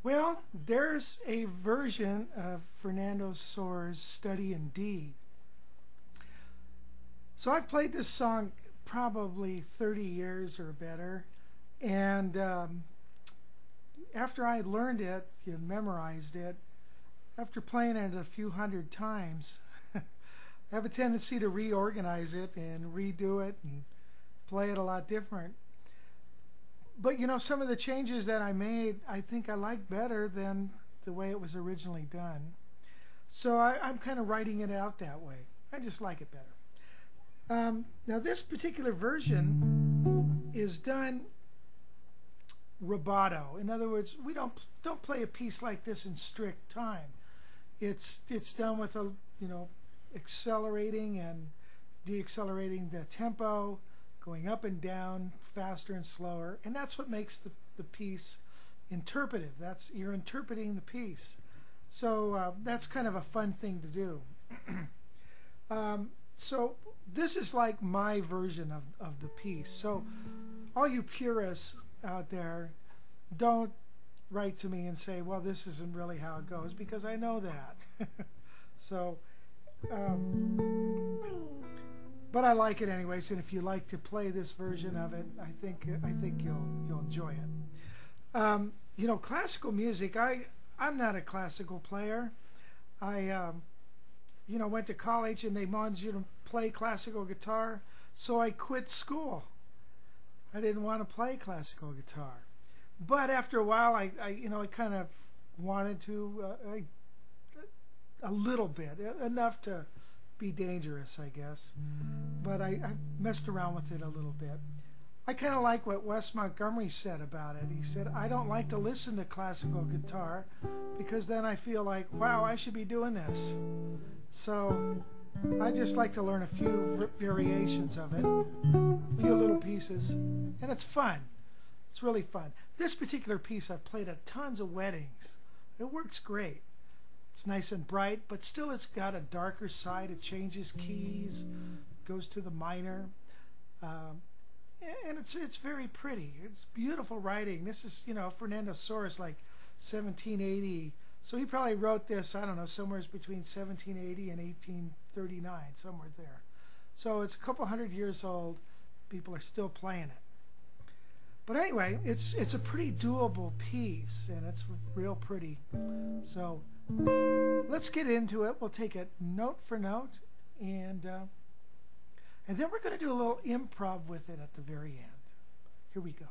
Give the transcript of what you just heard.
Well, there's a version of Fernando Sors' Study in D. So I've played this song probably 30 years or better, and after I learned it and memorized it, after playing it a few hundred times, I have a tendency to reorganize it and redo it and play it a lot different. But you know, some of the changes that I made, I think I like better than the way it was originally done. So I'm kind of writing it out that way. I just like it better. Now this particular version is done rubato. In other words, we don't play a piece like this in strict time. It's done with a, you know, accelerating and deaccelerating the tempo, going up and down, faster and slower, and that's what makes the piece interpretive. You're interpreting the piece. So that's kind of a fun thing to do. So this is like my version of the piece. So all you purists out there, don't write to me and say, well, this isn't really how it goes, because I know that. So but I like it anyways, and if you like to play this version of it, I think you'll enjoy it. You know, classical music, I'm not a classical player. I you know, went to college and they wanted you to play classical guitar, so I quit school. I didn't want to play classical guitar. But after a while, I you know, I kind of wanted to a little bit, enough to be dangerous, I guess. But I messed around with it a little bit. I kind of like what Wes Montgomery said about it. He said, I don't like to listen to classical guitar because then I feel like, wow, I should be doing this. So I just like to learn a few variations of it, a few little pieces, and it's fun. It's really fun. This particular piece I've played at tons of weddings. It works great. It's nice and bright, but still it's got a darker side. It changes keys, goes to the minor, and it's very pretty. It's beautiful writing. This is, you know, Fernando Sors, like 1780. So he probably wrote this, I don't know, somewhere between 1780 and 1839, somewhere there. So it's a couple hundred years old. People are still playing it. But anyway, it's a pretty doable piece, and it's real pretty. So let's get into it. We'll take it note for note, and then we're going to do a little improv with it at the very end. Here we go.